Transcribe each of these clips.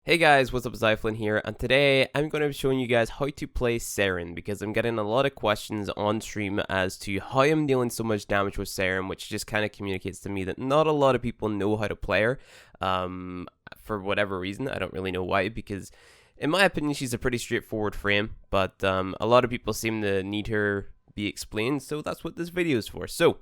Hey guys, what's up, it's iFlynn here, and today I'm going to be showing you guys how to play Saryn because I'm getting a lot of questions on stream as to how I'm dealing so much damage with Saryn, which just kind of communicates to me that not a lot of people know how to play her, for whatever reason. I don't really know why, because in my opinion she's a pretty straightforward frame, but a lot of people seem to need her be explained, so that's what this video is for. So,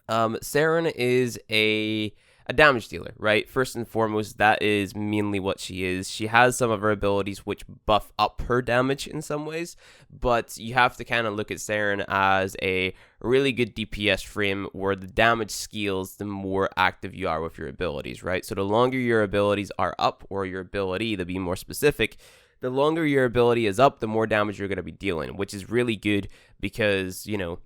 Saryn is a damage dealer, right? First and foremost, that is mainly what she is. She has some of her abilities which buff up her damage in some ways, but you have to kind of look at Saryn as a really good DPS frame where the damage scales the more active you are with your abilities, right? So the longer your abilities are up, or your ability, to be more specific, the longer your ability is up, the more damage you're going to be dealing, which is really good because, you know,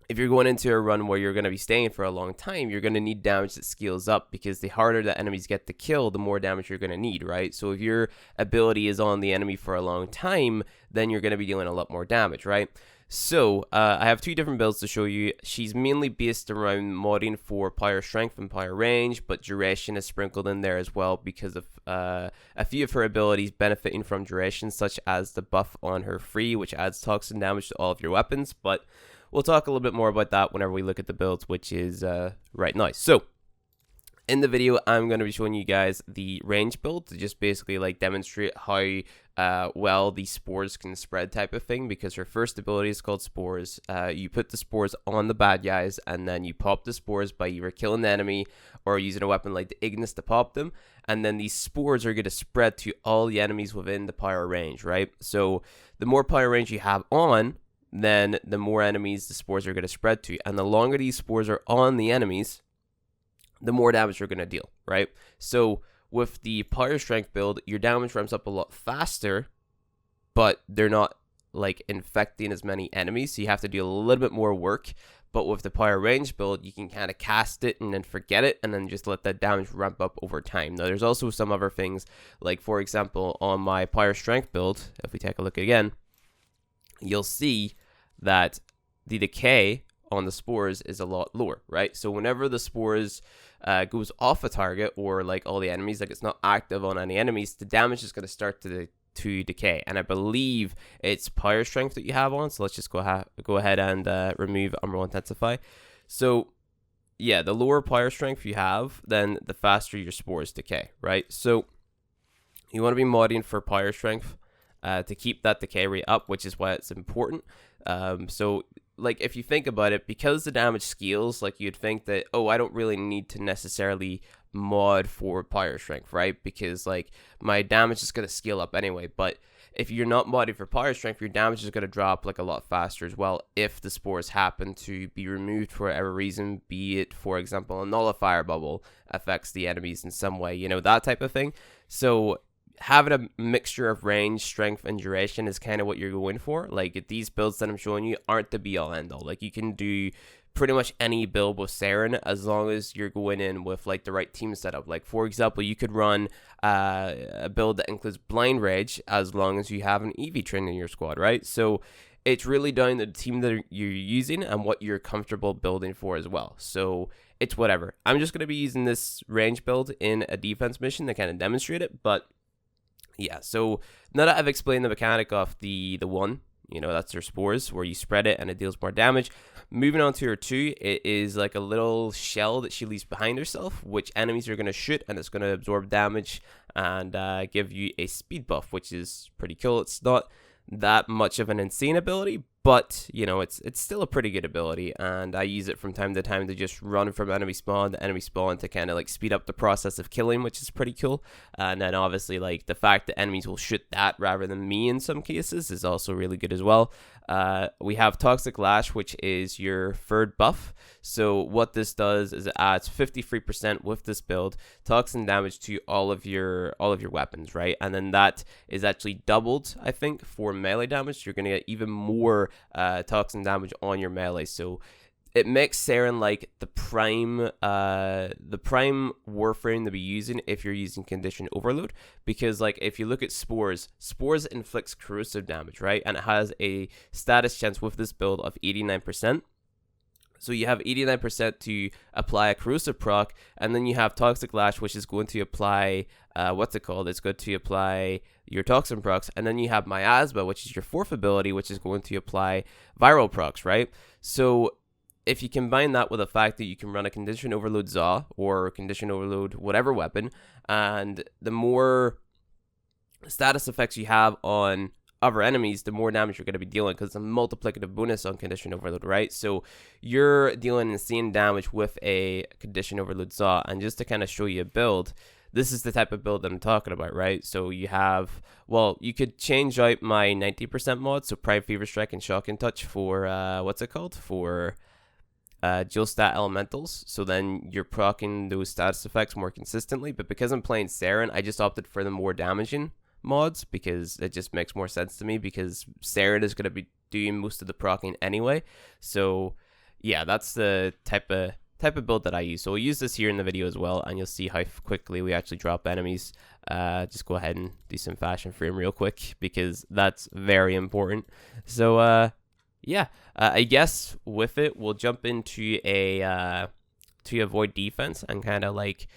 if you're going into a run where you're going to be staying for a long time, you're going to need damage that scales up, because the harder the enemies get to kill, the more damage you're going to need, right? So if your ability is on the enemy for a long time, then you're going to be dealing a lot more damage, right? So I have two different builds to show you. She's mainly based around modding for power strength and power range, but duration is sprinkled in there as well because of a few of her abilities benefiting from duration, such as the buff on her free, which adds toxin damage to all of your weapons, but we'll talk a little bit more about that whenever we look at the builds, which is right now. So, in the video, I'm going to be showing you guys the range build to just basically like demonstrate how well these spores can spread type of thing, because her first ability is called spores. You put the spores on the bad guys, and then you pop the spores by either killing the enemy or using a weapon like the Ignis to pop them, and then these spores are going to spread to all the enemies within the power range, right? So, the more power range you have on, then the more enemies the spores are going to spread to. And the longer these spores are on the enemies, the more damage you're going to deal, right? So with the power strength build, your damage ramps up a lot faster, but they're not like infecting as many enemies, so you have to do a little bit more work. But with the power range build, you can kind of cast it and then forget it, and then just let that damage ramp up over time. Now, there's also some other things, like for example, on my power strength build, if we take a look again, you'll see that the decay on the spores is a lot lower, right? So whenever the spores goes off a target, or like all the enemies, like it's not active on any enemies, the damage is going to start to decay. And I believe it's power strength that you have on, so let's just go ahead and remove Umbral Intensify. So yeah, the lower power strength you have, then the faster your spores decay, right? So you want to be modding for power strength to keep that decay rate up, which is why it's important. So like if you think about it, because the damage scales, like you'd think that, oh, I don't really need to necessarily mod for power strength, right? Because like my damage is going to scale up anyway. But if you're not modding for power strength, your damage is going to drop like a lot faster as well, if the spores happen to be removed for whatever reason, be it, for example, a nullifier bubble affects the enemies in some way, you know, that type of thing. So having a mixture of range, strength, and duration is kind of what you're going for. Like, these builds that I'm showing you aren't the be-all end-all. Like, you can do pretty much any build with Saryn as long as you're going in with like the right team setup. Like, for example, you could run a build that includes Blind Rage as long as you have an EV train in your squad, right? So it's really down to the team that you're using and what you're comfortable building for as well. So it's whatever. I'm just going to be using this range build in a defense mission to kind of demonstrate it, but yeah, so now that I've explained the mechanic of the one, you know, that's her spores, where you spread it and it deals more damage. Moving on to her two, it is like a little shell that she leaves behind herself, which enemies are going to shoot, and it's going to absorb damage and give you a speed buff, which is pretty cool. It's not that much of an insane ability, but you know, it's still a pretty good ability, and I use it from time to time to just run from enemy spawn to enemy spawn to kind of like speed up the process of killing, which is pretty cool. And then obviously like the fact that enemies will shoot that rather than me in some cases is also really good as well. We have Toxic Lash, which is your third buff. So what this does is it adds 53% with this build toxin damage to all of your weapons, right? And then that is actually doubled, I think, for melee damage. You're gonna get even more toxin damage on your melee. So it makes Saryn like the prime Warframe to be using if you're using Condition Overload, because like if you look at spores inflicts corrosive damage, right? And it has a status chance with this build of 89%. So you have 89% to apply a corrosive proc, and then you have Toxic Lash, which is going to apply, what's it called? It's going to apply your Toxin procs, and then you have Miasma, which is your 4th ability, which is going to apply Viral procs, right? So if you combine that with the fact that you can run a Condition Overload Zaw, or Condition Overload whatever weapon, and the more status effects you have on other enemies, the more damage you're going to be dealing, because it's a multiplicative bonus on Condition Overload, right? So you're dealing insane damage with a Condition Overload Zaw. And just to kind of show you a build, this is the type of build that I'm talking about, right? So you have, well, you could change out my 90% mod, so Prime Fever Strike and Shocking Touch for, what's it called? For dual stat elementals. So then you're proccing those status effects more consistently. But because I'm playing Saryn, I just opted for the more damaging mods, because it just makes more sense to me, because Saryn is going to be doing most of the proccing anyway. So yeah, that's the type of build that I use. So we'll use this here in the video as well, and you'll see how quickly we actually drop enemies. Just go ahead and do some fashion frame real quick, because that's very important. So yeah, I guess with it, we'll jump into a to avoid defense and kind of like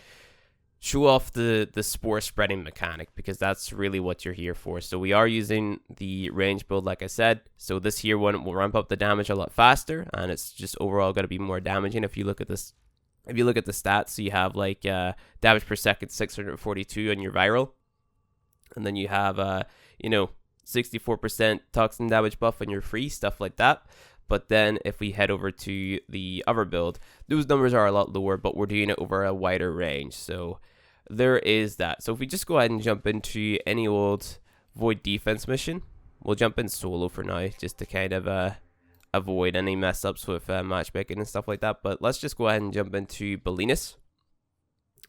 show off the spore spreading mechanic, because that's really what you're here for. So we are using the range build, like I said. So this here one will ramp up the damage a lot faster, and it's just overall going to be more damaging. If you look at this, if you look at the stats, so you have like damage per second 642 on your viral, and then you have 64% toxin damage buff on your free, stuff like that. But then if we head over to the other build, those numbers are a lot lower, but we're doing it over a wider range. So there is that. So if we just go ahead and jump into any old void defense mission, we'll jump in solo for now, just to kind of avoid any mess ups with matchmaking and stuff like that. But let's just go ahead and jump into Belinus,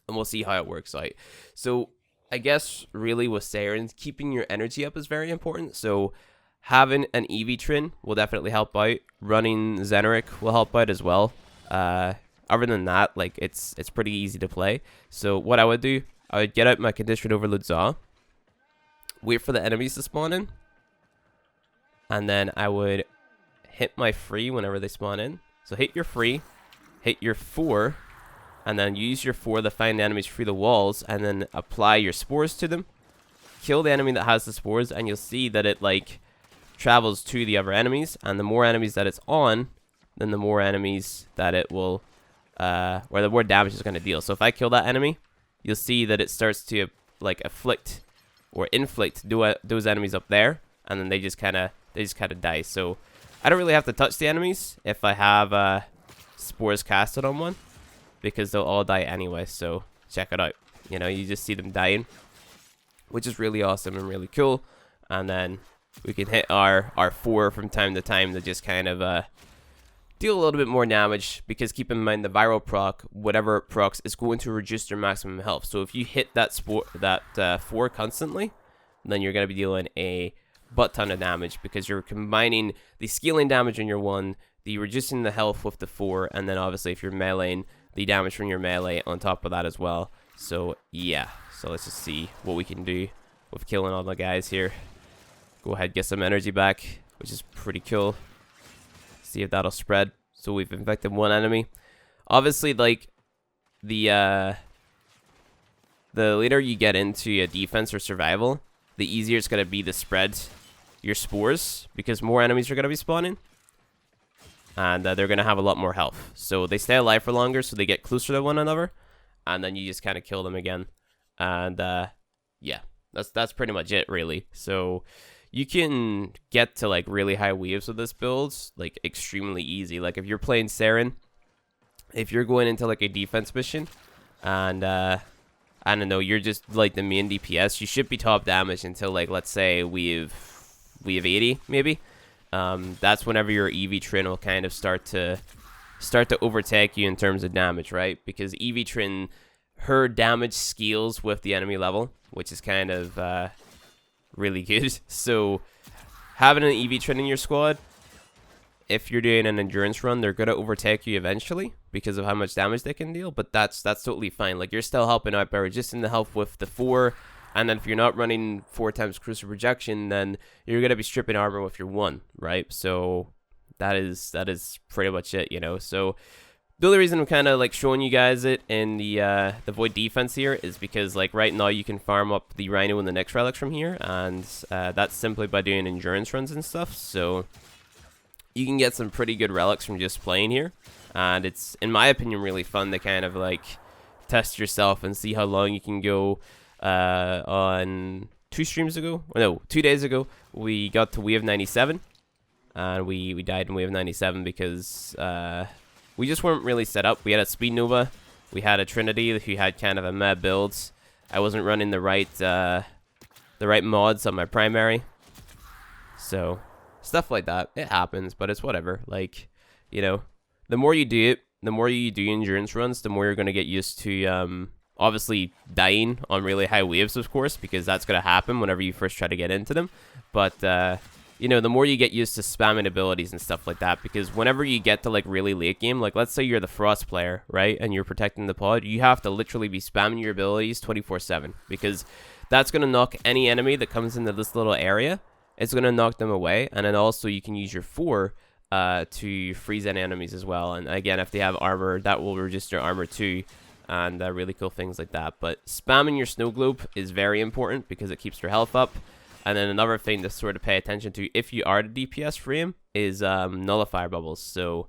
and we'll see how it works out. So I guess really with Saryn, keeping your energy up is very important. So having an EV Trin will definitely help out. Running Xeneric will help out as well. Other than that, like it's pretty easy to play. So what I would do, I would get out my Condition Overload Zaw, wait for the enemies to spawn in, and then I would hit my free whenever they spawn in. So hit your free, hit your 4, and then use your 4 to find the enemies through the walls, and then apply your spores to them. Kill the enemy that has the spores, and you'll see that it like travels to the other enemies, and the more enemies that it's on, then the more enemies that it will or the more damage it's going to deal. So if I kill that enemy, you'll see that it starts to like afflict or inflict those enemies up there, and then they just kind of die. So I don't really have to touch the enemies if I have spores casted on one, because they'll all die anyway. So check it out. You just see them dying, which is really awesome and really cool. And then we can hit our 4 from time to time to just kind of deal a little bit more damage, because keep in mind the viral proc, whatever it procs, is going to reduce your maximum health. So if you hit that 4 constantly, then you're going to be dealing a butt ton of damage, because you're combining the scaling damage on your 1, the reducing the health with the 4, and then obviously if you're meleeing, the damage from your melee on top of that as well. So yeah, so let's just see what we can do with killing all the guys here. Go ahead, get some energy back, which is pretty cool. See if that'll spread. So we've infected one enemy. Obviously, like the later you get into a defense or survival, the easier it's gonna be to spread your spores, because more enemies are gonna be spawning, and they're gonna have a lot more health. So they stay alive for longer, so they get closer to one another, and then you just kind of kill them again. And yeah, that's pretty much it, really. So you can get to like really high waves with this build like extremely easy. Like if you're playing Saryn, if you're going into like a defense mission, and I don't know, you're just like the main DPS, you should be top damage until like, let's say we have 80 maybe. That's whenever your EV Trin will kind of start to overtake you in terms of damage, right? Because EV Trin, her damage scales with the enemy level, which is kind of really good. So having an EV Trin in your squad, if you're doing an endurance run, they're going to overtake you eventually because of how much damage they can deal, but that's totally fine. Like, you're still helping out by reducing the health with the 4, and then if you're not running 4 times crucial projection, then you're going to be stripping armor with your 1, right? So that is pretty much it, you know. So the only reason I'm kind of like showing you guys it in the void defense here is because like right now you can farm up the rhino and the Nyx relics from here, and that's simply by doing endurance runs and stuff. So you can get some pretty good relics from just playing here, and it's, in my opinion, really fun to kind of like test yourself and see how long you can go. On 2 streams ago, or no, 2 days ago, we got to wave 97, and we died in wave 97 because we just weren't really set up. We had a Speed Nova, we had a Trinity who had kind of a mad build. I wasn't running the right mods on my primary, so stuff like that. It happens, but it's whatever. Like, you know, the more you do it, the more you do endurance runs, the more you're gonna get used to obviously dying on really high waves, of course, because that's gonna happen whenever you first try to get into them. But you know, the more you get used to spamming abilities and stuff like that, because whenever you get to like really late game, like let's say you're the Frost player, right, and you're protecting the pod, you have to literally be spamming your abilities 24/7, because that's gonna knock any enemy that comes into this little area. It's gonna knock them away, and then also you can use your 4 to freeze any enemies as well. And again, if they have armor, that will reduce their armor too, and really cool things like that. But spamming your snow globe is very important because it keeps your health up. And then another thing to sort of pay attention to if you are the DPS frame is nullifier bubbles. So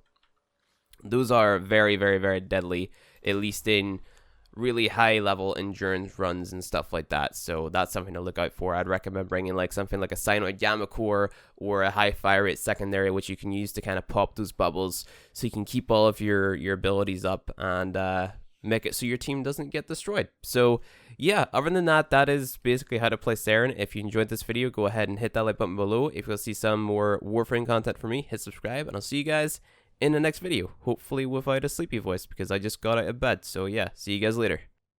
those are very, very, very deadly, at least in really high level endurance runs and stuff like that. So that's something to look out for. I'd recommend bringing like something like a Cyanoid Gamma Core or a high fire rate secondary, which you can use to kind of pop those bubbles so you can keep all of your abilities up and make it so your team doesn't get destroyed. So yeah, other than that, that is basically how to play Saryn. If you enjoyed this video, go ahead and hit that like button below. If you'll see some more Warframe content from me, hit subscribe, and I'll see you guys in the next video, hopefully without a sleepy voice because I just got out of bed. So yeah, see you guys later.